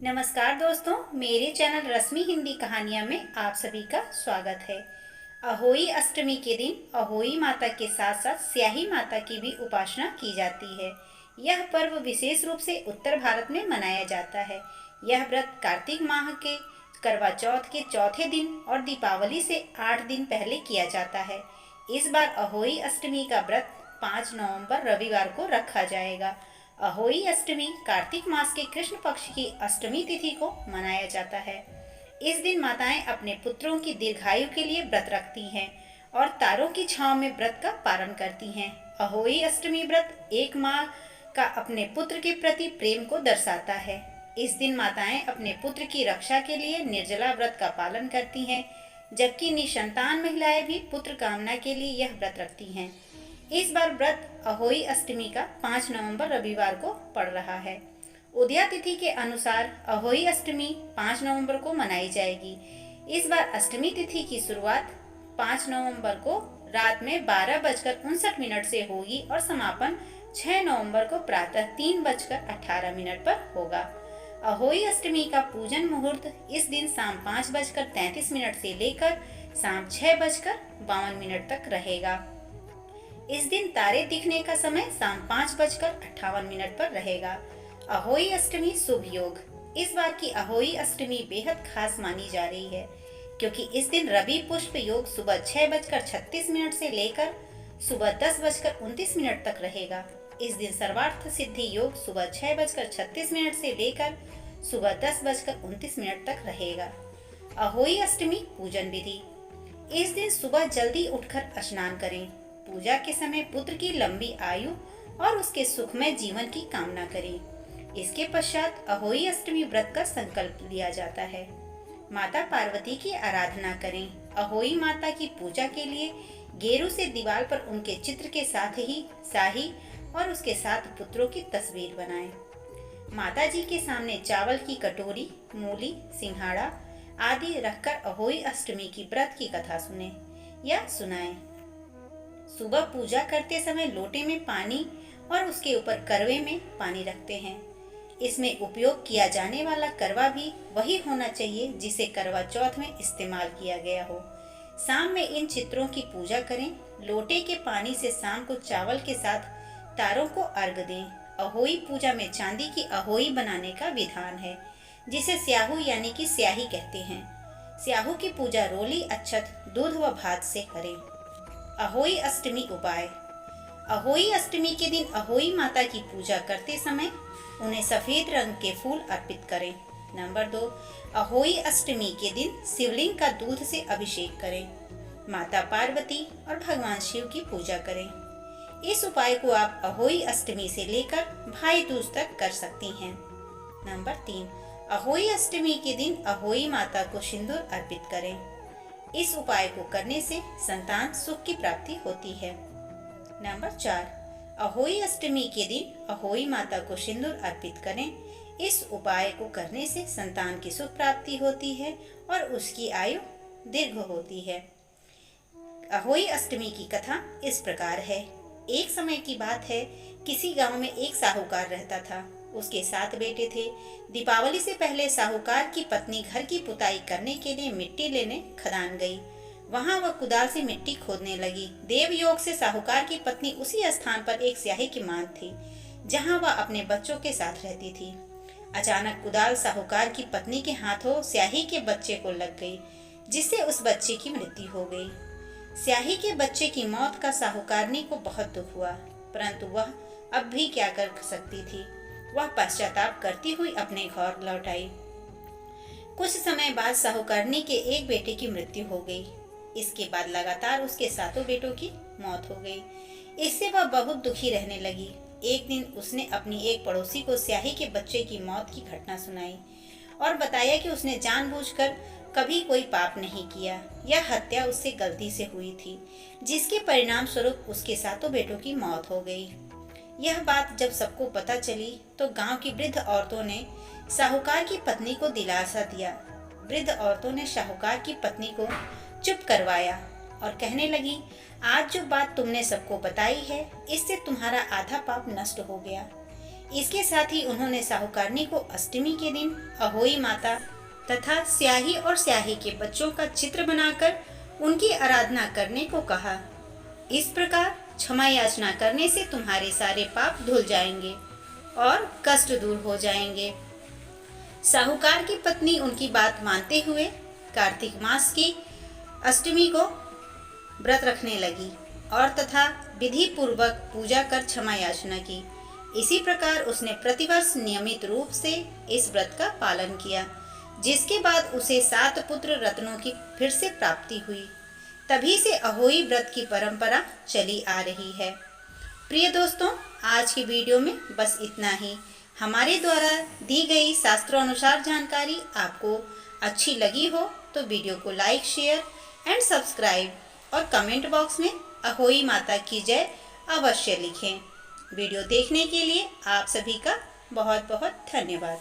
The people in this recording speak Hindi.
नमस्कार दोस्तों, मेरे चैनल रश्मि हिंदी कहानियाँ में आप सभी का स्वागत है। अहोई अष्टमी के दिन अहोई माता के साथ साथ स्याही माता की भी उपासना की जाती है। यह पर्व विशेष रूप से उत्तर भारत में मनाया जाता है। यह व्रत कार्तिक माह के करवा चौथ के चौथे दिन और दीपावली से 8 दिन पहले किया जाता है। इस बार अहोई अष्टमी का व्रत 5 नवंबर रविवार को रखा जाएगा। अहोई अष्टमी कार्तिक मास के कृष्ण पक्ष की अष्टमी तिथि को मनाया जाता है। इस दिन माताएं अपने पुत्रों की दीर्घायु के लिए व्रत रखती हैं और तारों की छांव में व्रत का पालन करती हैं। अहोई अष्टमी व्रत एक माँ का अपने पुत्र के प्रति प्रेम को दर्शाता है। इस दिन माताएं अपने पुत्र की रक्षा के लिए निर्जला व्रत का पालन करती हैं, जबकि निसंतान महिलाएं भी पुत्र कामना के लिए यह व्रत रखती हैं। इस बार व्रत अहोई अष्टमी का 5 नवंबर रविवार को पड़ रहा है। उदया तिथि के अनुसार अहोई अष्टमी 5 नवंबर को मनाई जाएगी। इस बार अष्टमी तिथि की शुरुआत 5 नवंबर को रात में 12:59 से होगी और समापन 6 नवंबर को प्रातः 3:18 पर होगा। अहोई अष्टमी का पूजन मुहूर्त इस दिन शाम 5:33 से लेकर शाम 6:52 तक रहेगा। इस दिन तारे दिखने का समय शाम 5:58 पर रहेगा। अहोई अष्टमी शुभ योग। इस बार की अहोई अष्टमी बेहद खास मानी जा रही है, क्योंकि इस दिन रवि पुष्प योग सुबह 6:36 से लेकर सुबह 10:29 तक रहेगा। इस दिन सर्वार्थ सिद्धि योग सुबह 6:36 से लेकर सुबह 10:29 तक रहेगा। अहोई अष्टमी पूजन विधि। इस दिन सुबह जल्दी उठकर स्नान करें। पूजा के समय पुत्र की लंबी आयु और उसके सुखमय जीवन की कामना करें। इसके पश्चात अहोई अष्टमी व्रत का संकल्प लिया जाता है। माता पार्वती की आराधना करें। अहोई माता की पूजा के लिए गेरू से दीवार पर उनके चित्र के साथ ही शाही और उसके 7 पुत्रों की तस्वीर बनाएं। माता जी के सामने चावल की कटोरी, मूली, सिंघाड़ा आदि रखकर अहोई अष्टमी की व्रत की कथा सुने या सुनाएं। सुबह पूजा करते समय लोटे में पानी और उसके ऊपर करवे में पानी रखते हैं। इसमें उपयोग किया जाने वाला करवा भी वही होना चाहिए जिसे करवा चौथ में इस्तेमाल किया गया हो। शाम में इन चित्रों की पूजा करें। लोटे के पानी से शाम को चावल के साथ तारों को अर्घ दें। अहोई पूजा में चांदी की अहोई बनाने का विधान है, जिसे स्याहू यानी कि स्याही कहते हैं। स्याहू की पूजा रोली, अक्षत, दूध व भात से करें। अहोई अष्टमी उपाय। अहोई अष्टमी के दिन अहोई माता की पूजा करते समय उन्हें सफेद रंग के फूल अर्पित करें। नंबर 2, अहोई अष्टमी के दिन शिवलिंग का दूध से अभिषेक करें। माता पार्वती और भगवान शिव की पूजा करें। इस उपाय को आप अहोई अष्टमी से लेकर भाई दूज तक कर सकती हैं। नंबर 3, अहोई अष्टमी के दिन अहोई माता को सिंदूर अर्पित करें। इस उपाय को करने से संतान सुख की प्राप्ति होती है। नंबर 4, अहोई अष्टमी के दिन अहोई माता को सिंदूर अर्पित करें। इस उपाय को करने से संतान की सुख प्राप्ति होती है और उसकी आयु दीर्घ होती है। अहोई अष्टमी की कथा इस प्रकार है। एक समय की बात है, किसी गांव में एक साहूकार रहता था। उसके 7 बेटे थे। दीपावली से पहले साहूकार की पत्नी घर की पुताई करने के लिए मिट्टी लेने खदान गई। वहां वह कुदाल से मिट्टी खोदने लगी। देवयोग से साहूकार की पत्नी उसी स्थान पर एक स्याही की मां थी, जहां वह अपने बच्चों के साथ रहती थी। अचानक कुदाल साहूकार की पत्नी के हाथों स्याही के बच्चे को लग गई, जिससे उस बच्चे की मृत्यु हो गई। स्याही के बच्चे की मौत का साहूकारनी को बहुत दुख हुआ, परंतु वह अब भी क्या कर सकती थी। वह पश्चाताप करती हुई अपने घर लौट आई। कुछ समय बाद साहूकारनी के एक बेटे की मृत्यु हो गई। इसके बाद लगातार उसके 7 बेटों की मौत हो गई। इससे वह बहुत दुखी रहने लगी। एक दिन उसने अपनी एक पड़ोसी को स्याही के बच्चे की मौत की घटना सुनाई और बताया कि उसने जानबूझकर कभी कोई पाप नहीं किया। यह हत्या उससे गलती से हुई थी, जिसके परिणाम स्वरूप उसके 7 बेटों की मौत हो गई। यह बात जब सबको पता चली तो गांव की वृद्ध औरतों ने साहूकार की पत्नी को दिलासा दिया। वृद्ध औरतों ने साहूकार की पत्नी को चुप करवाया और कहने लगी, आज जो बात तुमने सबको बताई है, इससे तुम्हारा आधा पाप नष्ट हो गया। इसके साथ ही उन्होंने साहूकारनी को अष्टमी के दिन अहोई माता तथा स्याही और स्याही के बच्चों का चित्र बनाकर उनकी आराधना करने को कहा। इस प्रकार क्षमा याचना करने से तुम्हारे सारे पाप धुल जाएंगे और कष्ट दूर हो जाएंगे। साहूकार की पत्नी उनकी बात मानते हुए कार्तिक मास की अष्टमी को व्रत रखने लगी और तथा विधि पूर्वक पूजा कर क्षमा याचना की। इसी प्रकार उसने प्रतिवर्ष नियमित रूप से इस व्रत का पालन किया, जिसके बाद उसे 7 पुत्र रत्नों की फिर से प्राप्ति हुई। तभी से अहोई व्रत की परंपरा चली आ रही है। प्रिय दोस्तों, आज की वीडियो में बस इतना ही। हमारे द्वारा दी गई शास्त्रों अनुसार जानकारी आपको अच्छी लगी हो तो वीडियो को लाइक, शेयर एंड सब्सक्राइब और कमेंट बॉक्स में अहोई माता की जय अवश्य लिखें। वीडियो देखने के लिए आप सभी का बहुत बहुत धन्यवाद।